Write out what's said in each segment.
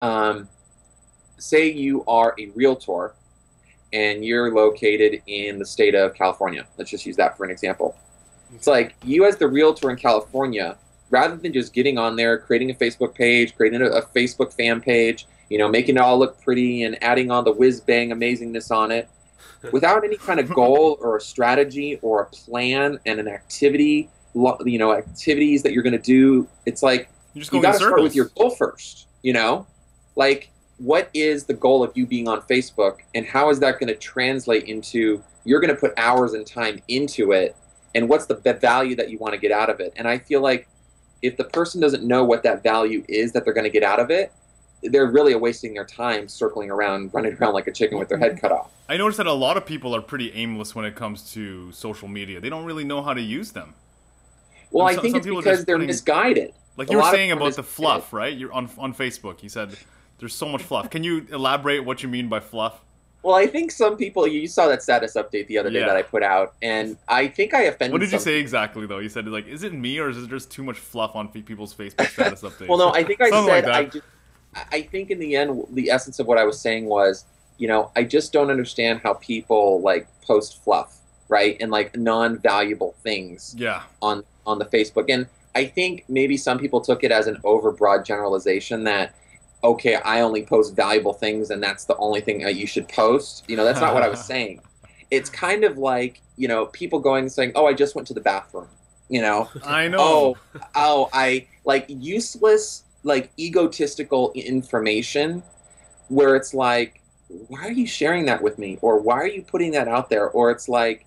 Um, Say you are a realtor and you're located in the state of California. Let's just use that for an example. It's Okay. like you, as the realtor in California, rather than just getting on there, creating a Facebook page, creating a Facebook fan page, making it all look pretty and adding all the whiz bang amazingness on it, without any kind of goal or a strategy or a plan and an activity, activities that you're going to do. It's like You're just you going got in to start with your circles. goal first. Like what is the goal of you being on Facebook, and how is that going to translate into you're going to put hours and time into it, and what's the value that you want to get out of it? And I feel like if the person doesn't know what that value is that they're going to get out of it, they're really wasting their time circling around, running around like a chicken with their head cut off. I noticed that a lot of people are pretty aimless when it comes to social media. They don't really know how to use them. Well, I think Some it's people are because just they're putting, misguided. like A you were lot of saying them are about the misguided. fluff, right? You're on Facebook. You said there's so much fluff. Can you elaborate what you mean by fluff? Well, I think some people, you saw that status update the other day that Yeah. I put out, and I think I What offended did you some say people. exactly though? You said like, is it me or is it just too much fluff on people's Facebook status Well, updates? no, I think I Something like said that. I think in the end, the essence of what I was saying was, I just don't understand how people like post fluff, right, and like non-valuable things Yeah. on the Facebook. And I think maybe some people took it as an overbroad generalization that, okay, I only post valuable things and that's the only thing that you should post. That's not what I was saying. It's kind of like, people going and saying, "Oh, I just went to the bathroom." You know, I know. oh, I like useless, like egotistical information where it's like, why are you sharing that with me? Or why are you putting that out there? Or it's like,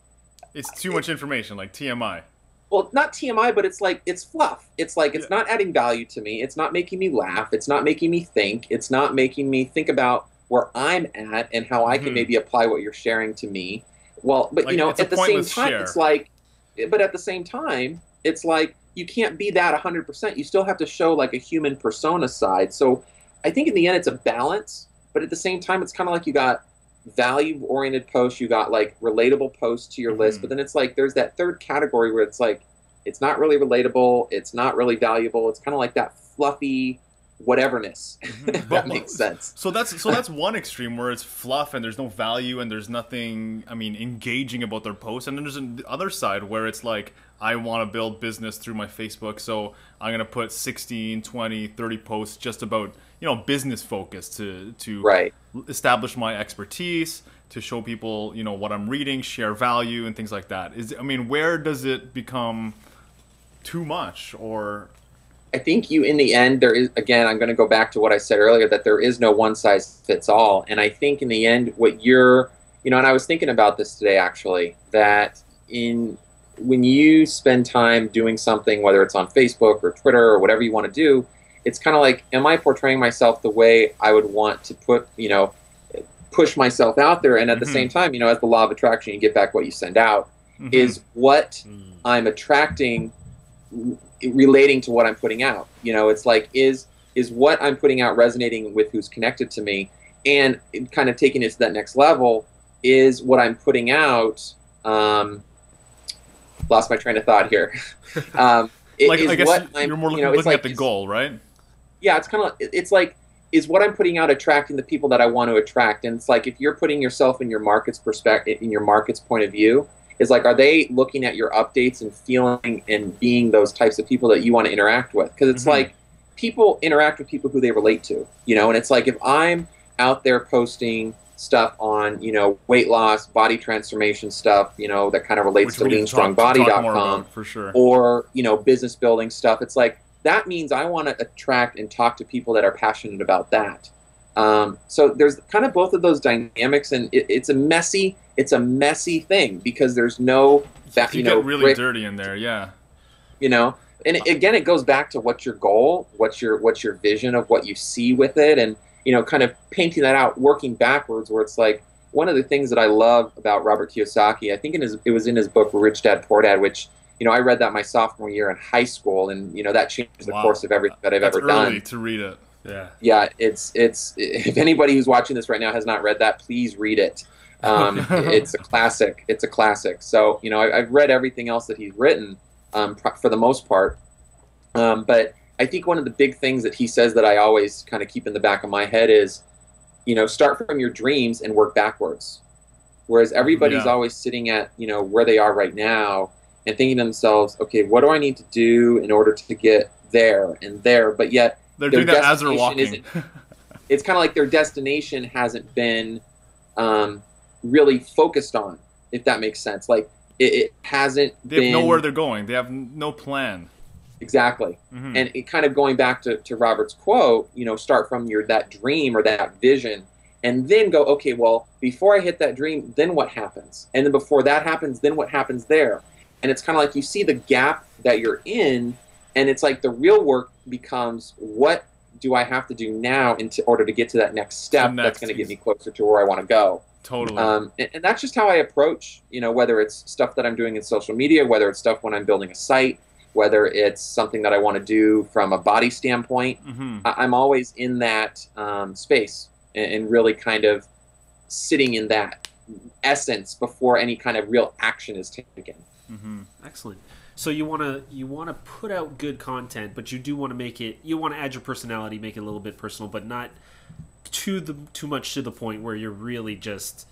It's too much information, like TMI. well, not TMI, but it's like it's fluff. It's like Yeah. it's not adding value to me. It's not making me laugh. It's not making me think. It's not making me think about where I'm at and how I can Hmm. maybe apply what you're sharing to me. Well, but Like it's a at the same pointless time, share. it's like, but at the same time, it's like you can't be that 100%. You still have to show like a human persona side. So I think in the end, it's a balance. But at the same time, it's kind of like you got value oriented posts, you got like relatable posts to your list, Hmm. but then it's like there's that third category where it's like it's not really relatable, it's not really valuable, it's kind of like that fluffy whateverness. Mhm. If that makes sense. So that's one extreme where it's fluff and there's no value and there's nothing, I mean, engaging about their posts. And then there's the other side where it's like, I want to build business through my Facebook, so I'm going to put 16, 20, 30 posts just about, business focus to Right. establish my expertise, to show people, what I'm reading, share value and things like that. I mean, where does it become too much or I think in the end, there is, again, I'm going to go back to what I said earlier, that there is no one size fits all. And I think in the end, and I was thinking about this today actually, that when you spend time doing something, whether it's on Facebook or Twitter or whatever you want to do, it's kind of like, am I portraying myself the way I would want to push myself out there? And at the Mhm. same time, as the law of attraction, you get back what you send out. Mhm. Is what I'm attracting relating to what I'm putting out? It's like, is what I'm putting out resonating with who's connected to me? And kind of taking it to that next level, is what I'm putting out, lost my train of thought here. Like, Is I guess what I'm, you're more it's looking at like, the goal, right? yeah, it's kind of, it's like, is what I'm putting out attracting the people that I want to attract? And it's like, if you're putting yourself in your market's perspective, in your market's point of view, is like, are they looking at your updates and feeling and being those types of people that you want to interact with? Because it's Hmm. like people interact with people who they relate to, and it's like if I'm out there posting stuff on, weight loss, body transformation stuff, that kind of relates Which to we need to talk more leanstrongbody.com, about for sure. or, business building stuff, it's like that means I want to attract and talk to people that are passionate about that. So there's kind of both of those dynamics, and it's a messy thing because there's no that You get really brick, dirty in there, yeah. you know. And again, it goes back to what's your goal, what's your vision of what you see with it, and kind of painting that out, working backwards. Where it's like one of the things that I love about Robert Kiyosaki, I think it was in his book Rich Dad Poor Dad, which I read that my sophomore year in high school, and that changed the Wow. course of everything that I've That's ever early done. to read it. Yeah. Yeah, it's if anybody who's watching this right now has not read that, please read it. It's a classic. It's a classic. So I've read everything else that he's written, for the most part. But I think one of the big things that he says that I always kind of keep in the back of my head is, start from your dreams and work backwards. Whereas everybody's Yeah. always sitting at, where they are right now and thinking to themselves, okay, what do I need to do in order to get there and there? But yet They're their doing that as they're destination walking. isn't, it's kind of like their destination hasn't been really focused on, if that makes sense. Like it hasn't They have been nowhere they're going. They have no plan. exactly. Hmm. And it kind of going back to Robert's quote, start from that dream or that vision, and then go, okay, well, before I hit that dream, then what happens? And then before that happens, then what happens there? And it's kind of like you see the gap that you're in, and it's like the real work becomes, what do I have to do now in order to get to that next step that's going to get me closer to where I want to go? Totally. And that's just how I approach, whether it's stuff that I'm doing in social media, whether it's stuff when I'm building a site, whether it's something that I want to do from a body standpoint. I'm always in that space and really kind of sitting in that essence before any kind of real action is taken. Excellent. So you wanna put out good content, but you do want to you want to add your personality, make it a little bit personal, but not too much to the point where you're really just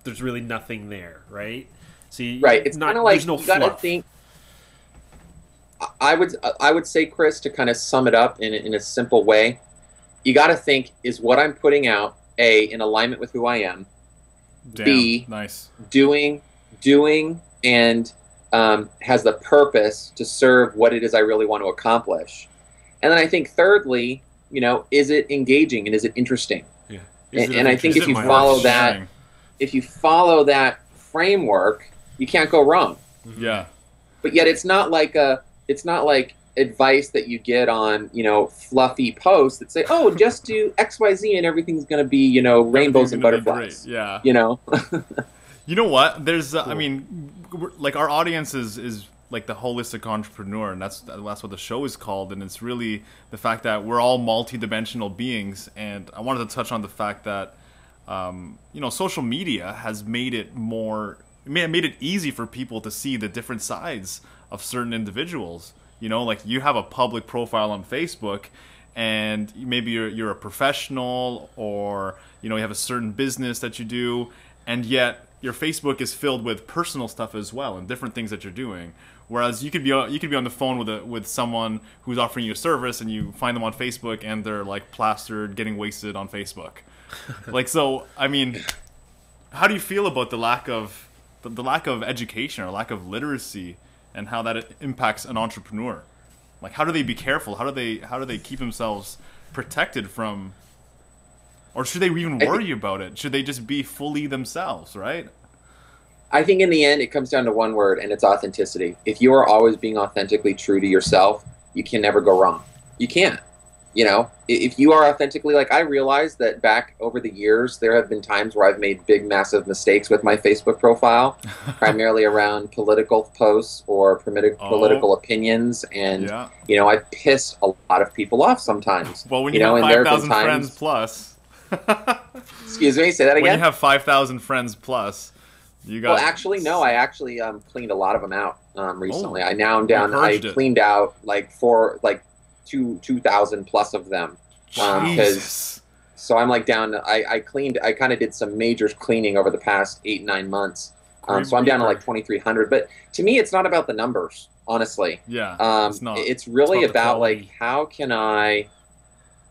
there's really nothing there, right? So right. It's kind of like there's no you gotta fluff. think. I would say, Chris, to kind of sum it up in a simple way, you got to think, is what I'm putting out A, in alignment with who I am, Damn, B, nice. doing and has the purpose to serve what it is I really want to accomplish. And then I think thirdly, is it engaging and is it interesting? Yeah. And I think if you Is it follow worth that, sharing? if you follow that framework, you can't go wrong. Yeah. But yet it's not like advice that you get on, fluffy posts that say, oh, just do XYZ and everything's going to be, rainbows and Everything's gonna be butterflies. great. Yeah. You know what? There's, I mean, like our audience is like the holistic entrepreneur, and that's what the show is called. And it's really the fact that we're all multi-dimensional beings. And I wanted to touch on the fact that, social media has made it made it easy for people to see the different sides of certain individuals. Like you have a public profile on Facebook, and maybe you're a professional, or you have a certain business that you do, and yet your Facebook is filled with personal stuff as well and different things that you're doing. Whereas you could be on the phone with someone who's offering you a service, and you find them on Facebook and they're like plastered, getting wasted on Facebook. Like, so I mean, how do you feel about the lack of education or lack of literacy, and how that impacts an entrepreneur? Like, how do they be careful? How do they keep themselves protected from, or should they even worry about it? Should they just be fully themselves, right? I think in the end, it comes down to one word, and it's authenticity. If you are always being authentically true to yourself, you can never go wrong. You can't. If you are authentically, like I realized that back over the years, there have been times where I've made big, massive mistakes with my Facebook profile, primarily around political posts or political opinions. And, I pissed a lot of people off sometimes. Well, when you have 5,000 friends plus. Excuse me, say that again? When you have 5,000 friends plus, you got... Well, actually, no. I actually cleaned a lot of them out recently. Oh, I cleaned out like 2,000 plus of them. So I'm like down. I kind of did some major cleaning over the past 8-9 months. So I'm down to like 2,300. But to me, it's not about the numbers, honestly. Yeah, it's not. It's really it's about like, how can I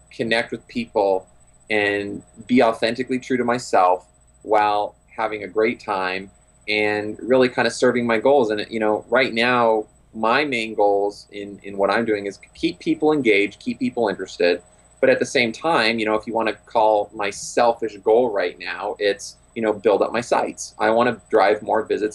connect with people and be authentically true to myself while having a great time and really kind of serving my goals. And right now, my main goals in what I'm doing is keep people engaged, keep people interested. But at the same time, if you want to call my selfish goal right now, it's, build up my sites. I want to drive more visits